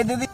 দিদি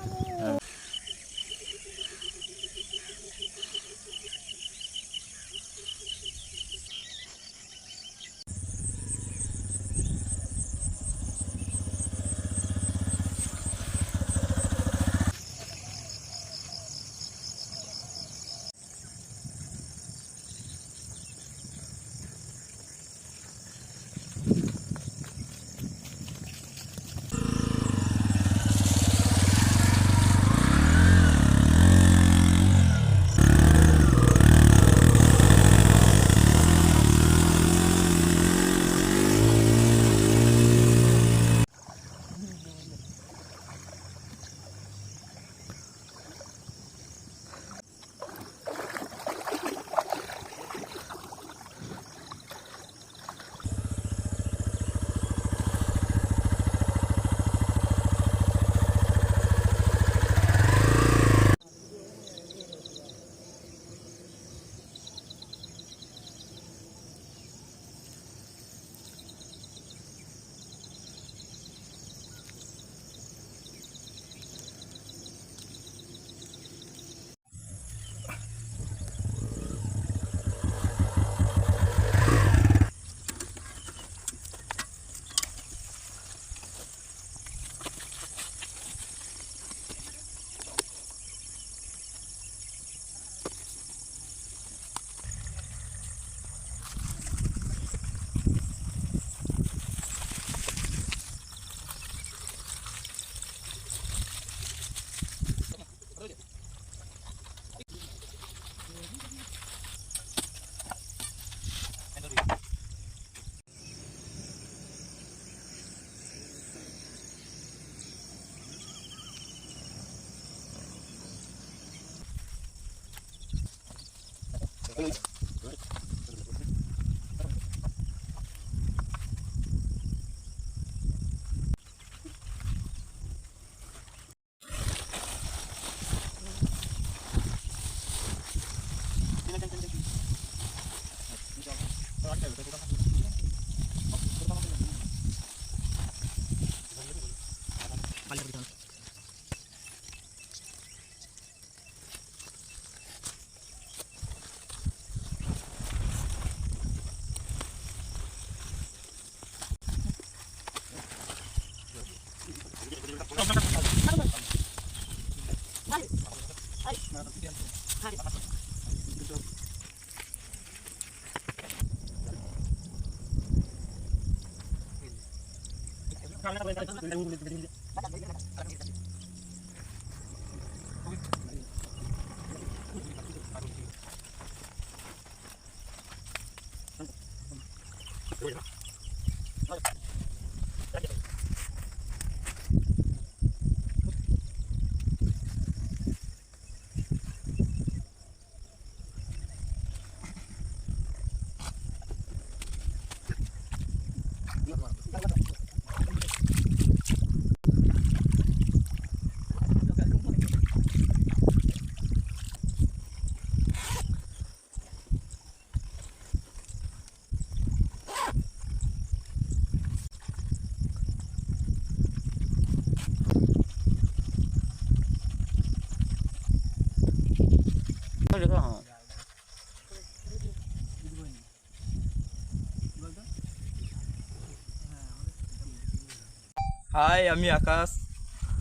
হাই, আমি আকাশ।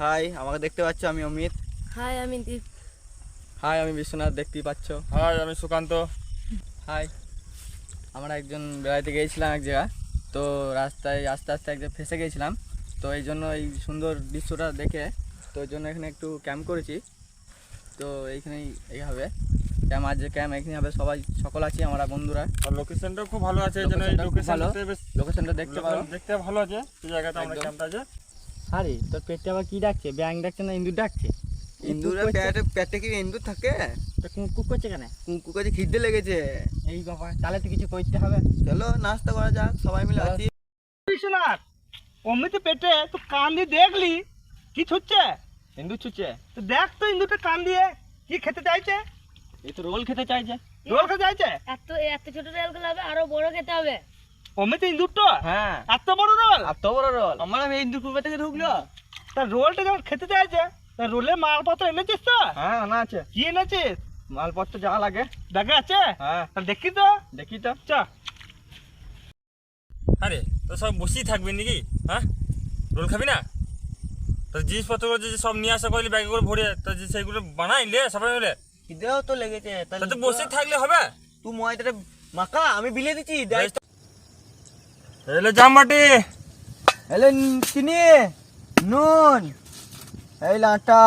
হাই, আমাকে দেখতে পাচ্ছ? আমি অমিত। হাই, আমি দীপ। হাই, আমি বিশ্বনাথ, দেখতেই পাচ্ছ। হাই, আমি সুকান্ত। হাই, আমরা একজন বেড়াইতে গিয়েছিলাম এক জায়গা, তো রাস্তায় আস্তে আস্তে এক জায়গায় ফেসে গিয়েছিলাম, তো এই জন্য এই সুন্দর দৃশ্যটা দেখে তো ওই জন্য এখানে একটু ক্যাম্প করেছি। তো এইখানেই এই হবে ক্যাম্প, আজ যে ক্যাম্প এখানে হবে, সবাই সকল আছি আমরা বন্ধুরা। আর লোকেশনটাও খুব ভালো আছে, এই জন্য এই লোকেশনটা দেখতে পারো, দেখতে ভালো আছে এই জায়গাটা আমরা ক্যাম্পটা আছে। আরে তোর পেটে আবার কি ডাকছে? ব্যাং ডাকছে না ইন্দুর ডাকছে? ইন্দুরের পেটে কি ইন্দুর থাকে? কুক করছে কেন? কুকু কাছে খিদে লেগেছে। এই বাবা, তাহলে তো কিছু করতে হবে। চলো নাস্তা করা যাক, সবাই মিলে আছি। বিশ্বনাথ, অমৃত পেটে তো কান দিয়ে দেখলি কি ছুটছে? ইন্দুর ছুটছে? তো দেখ তো ইন্দুরটা কান দিয়ে কি খেতে চাইছে। এই তো রোল খেতে চাইছে। রোল খেতে আছে এত এত ছোট রোল গুলো হবে, আরো বড় খেতে হবে। অমিত ইন্দুরটা হ্যাঁ এত বড় রোল? এত বড় রোল আমার আমি ইন্দুর কুবে থেকে ঢুকলো। তা রোলটা যখন খেতে চাইছে তা রোলের মালপত্র এনেছিস তো? হ্যাঁ আনা আছে, কি এনেছিস? মালপত্র যা লাগে। দেখা আছে? হ্যাঁ তা দেখি তো। দেখি তো। চ। আরে তো সব বসেই থাকবি নাকি? হ্যাঁ, রোল খাবি না? তো জিনিসপত্রগুলো যে সব নিয়ে আসা করলি ব্যাগে করে ভরে, তো যে সেগুলো বানাই লে সবাই মিলে। খিদেও তো লেগেছে, তাতে বসে থাকলে হবে? তুই ময়দাটা মাখা, আমি বিলিয়ে দিচ্ছি। এলে জামবাটি, এলে চিনি, নুন, এই আটা,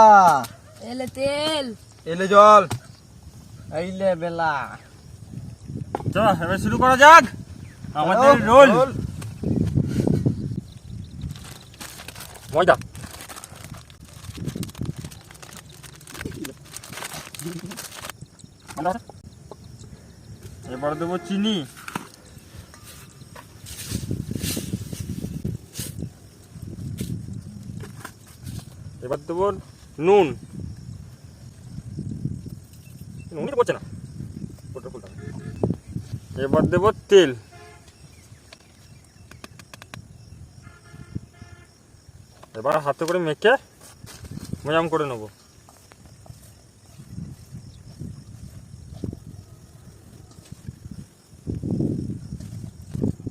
এলে তেল, এলে জল, এইলে বেলা। চল এবার শুরু করা যাক আমাদের রোল। ময়দা, এবার দেবো চিনি, এবার দেবো নুন, নুনই পড়ছে না, এবার দেবো তেল, এবার হাতে করে মেখে ময়াম করে নেবো।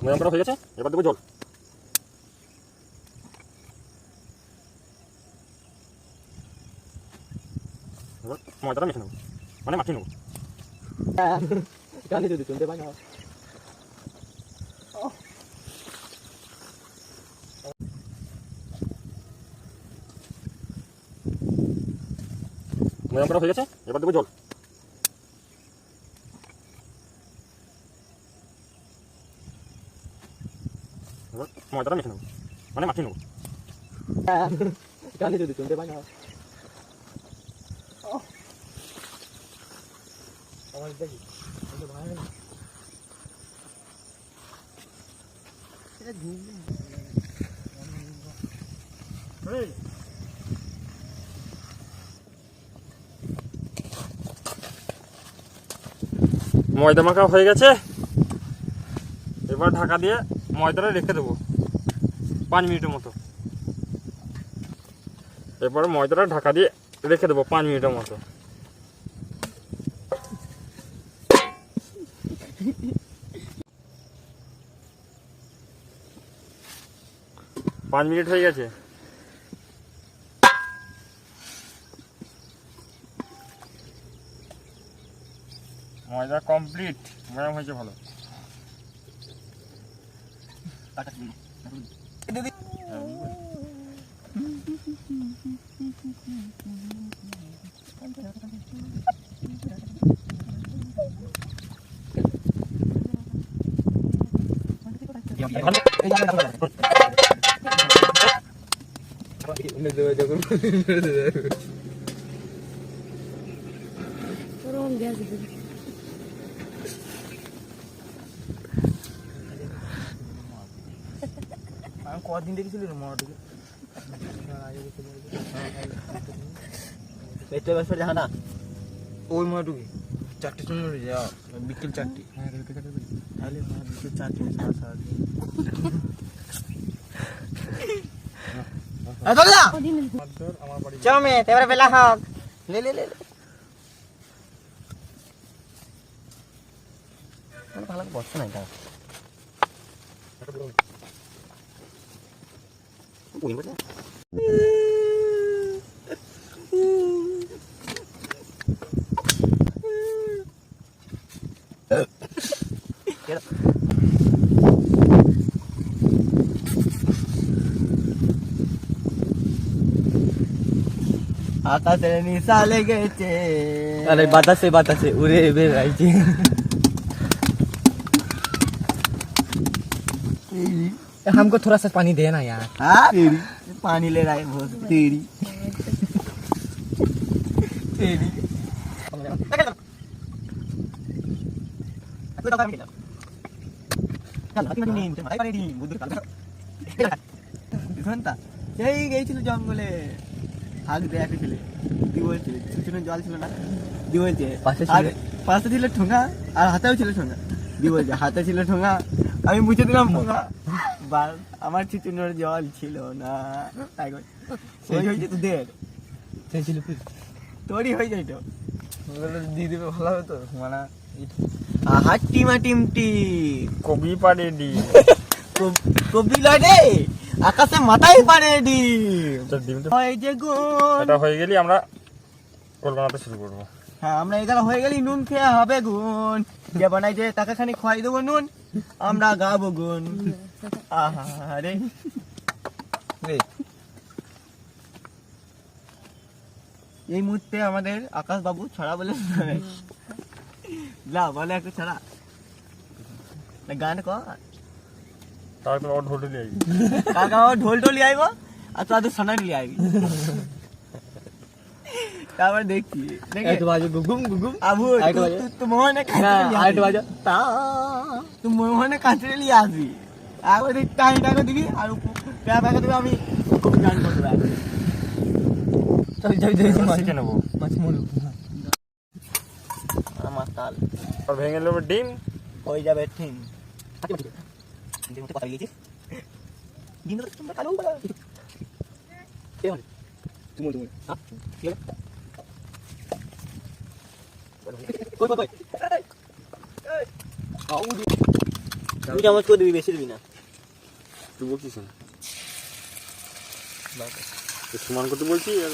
ময়াম করা হয়ে গেছে, এবার দেবো জল। এবার ময়দাটা মেখে নেবো, মানে মাখিয়ে নেবো। গালি যদি শুনতে পাই না। ময়াম করা হয়ে গেছে, এবার দেবো জল। এবার ময়দাটা মেখে নেবো, মানে মাখিয়ে নেবো। গালি যদি শুনতে পাই না। ময়দা মাখা হয়ে গেছে, এবার ঢাকা দিয়ে ময়দাটা রেখে দেবো 5 মিনিটের মতো। এবার ময়দাটা ঢাকা দিয়ে রেখে দেবো 5 মিনিটের মতো। পাঁচ মিনিট হয়ে গেছে, ময়দা কমপ্লিট, ময়াম হয়েছে ভালো। গরম গ্যাস দিবি। আমি কদিন দেখেছিল মরাটিকে পেটে বসে দেখা না ওই মরাটুকি 4টে সময় যাও বিকেল 4টে। তাহলে বিকেল 4টে চমে এবারে বেলা হোক লে লে লে ভালো বসছে না এটা আকাশে নিশা লেগেছে, আরে বাতাসে বাতাসে উড়ে বেড়াইছে। हमको थोड़ा सा पानी देना यार। हाँ पानी ले रहा है बहुत तेरी तेरी সেই গেছিল জঙ্গলে হাগ দেখেছিলে কি বলছে সুচুনের জল ছিল না কি বলছে পাশে ছিল ঠোঙা আর হাতেও ছিল ঠোঙা দিয়ে বলছে হাতে ছিল ঠোঙা আমি বুঝে দিলাম ঠোঙা বাস আমার চিচুনোর জল ছিল না তাই করে ওই হয়েছে তোদের সেই ছিল তোরই হয়ে যায় তো দিয়ে দেবে ভালো হবে তো মানে আহা টিমা টিমটি কবি পারে ডি কবি লড়ে আকাশে মাথায় পারে ডিম ডিমটা হয় যে গুণ এটা হয়ে গেলে আমরা রোল বানাতে শুরু করবো। হ্যাঁ আমরা এগুলো হয়ে গেলি নুন খেয়ে হবে গুণ যে বানাই যে টাকা খানি খোয়াই দেবো নুন আমরা গাবো গুণ আহা রে এই মুহূর্তে আমাদের আকাশ বাবু ছড়া বলে লা বলে একটু ছড়া গান কর তারপর ওর ঢোল নিয়ে আইবি। কাকা ঢোল টোলি আইব আর তোদের সোনালি আইবি তারপর দেখছি একটু বাজে গুগুম গুগুম আবু আরেকটু বাজে। তুই মোহনে আরেকটু বাজে তা তুই মোহনে কাঁচড়ে নিয়ে আসবি একবার টাইম টাকা দিবি আর টাকা দিবি আমি খুব গান করতে পারবো চল যাই যাই এবার শিখে নেবো। মাছ মুড়ু আমার তাল আর ভেঙে নেবো ডিম। হয়ে যাবে ঠিক ডিম কথা বলেছিস ডিম তো তোমরা কালো বলা তুমি হ্যাঁ কই কই তুই চামচ করে দিবি বেশি দিবি না তুই বলছিস না সমান করতে বলছি আর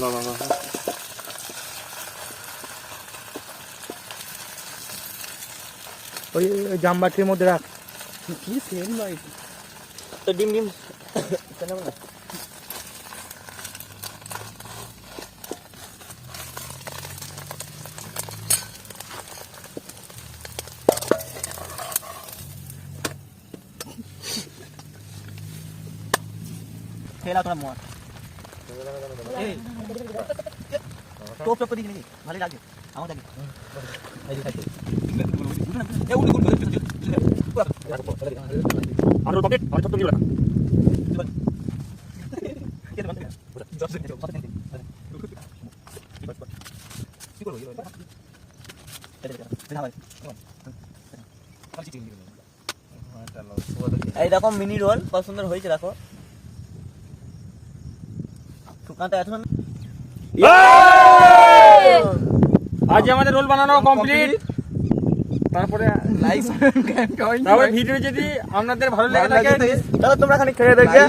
বাবা বাবা ওই জামবাটির মধ্যে রাখ। কি সেম নয় তো ডিম ডিম কেন না খেলা তোরা মর এই টোপ টোপ দিবি নাকি ভালো লাগবে আমার লাগবে এই যে খাইতে এ উড়ি উড়ি আর পকেট আর ছোট নিয়ে রাখা এই দেখো মিনি রোল কত সুন্দর হয়েছে দেখো শুকাতে এখন আজ আমাদের রোল বানানো কমপ্লিট। তারপরে লাইক তারপরে ভিডিও যদি আপনাদের ভালো লেগে থাকে তাহলে তোমরা খালি খেয়ে দেখবে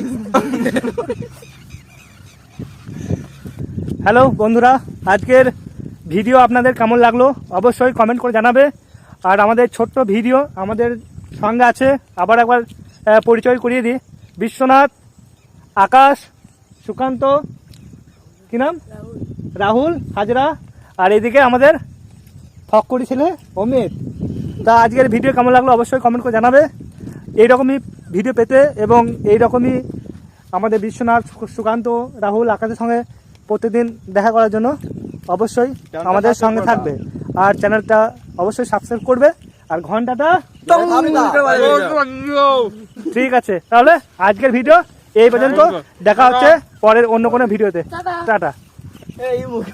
হ্যালো বন্ধুরা, আজকের ভিডিও আপনাদের কেমন লাগলো অবশ্যই কমেন্ট করে জানাবে। আর আমাদের ছোট্ট ভিডিও আমাদের সঙ্গে আছে, আবার একবার পরিচয় করিয়ে দিই। বিশ্বনাথ, আকাশ, সুকান্ত, কি নাম, রাহুল হাজরা, আর এদিকে আমাদের ফক্করি ছেলে অমিত। তা আজকের ভিডিও কেমন লাগলো অবশ্যই কমেন্ট করে জানাবে। এইরকমই ভিডিও পেতে এবং এইরকমই আমাদের বিশ্বনাথ, সুকান্ত, রাহুল, আকাশের সঙ্গে প্রতিদিন দেখা করার জন্য অবশ্যই আমাদের সঙ্গে থাকবে। আর চ্যানেলটা অবশ্যই সাবস্ক্রাইব করবে আর ঘন্টাটা ঠিক আছে। তাহলে আজকের ভিডিও এই পর্যন্ত, দেখা হচ্ছে পরের অন্য কোনো ভিডিওতে। টাটা। এই মুখ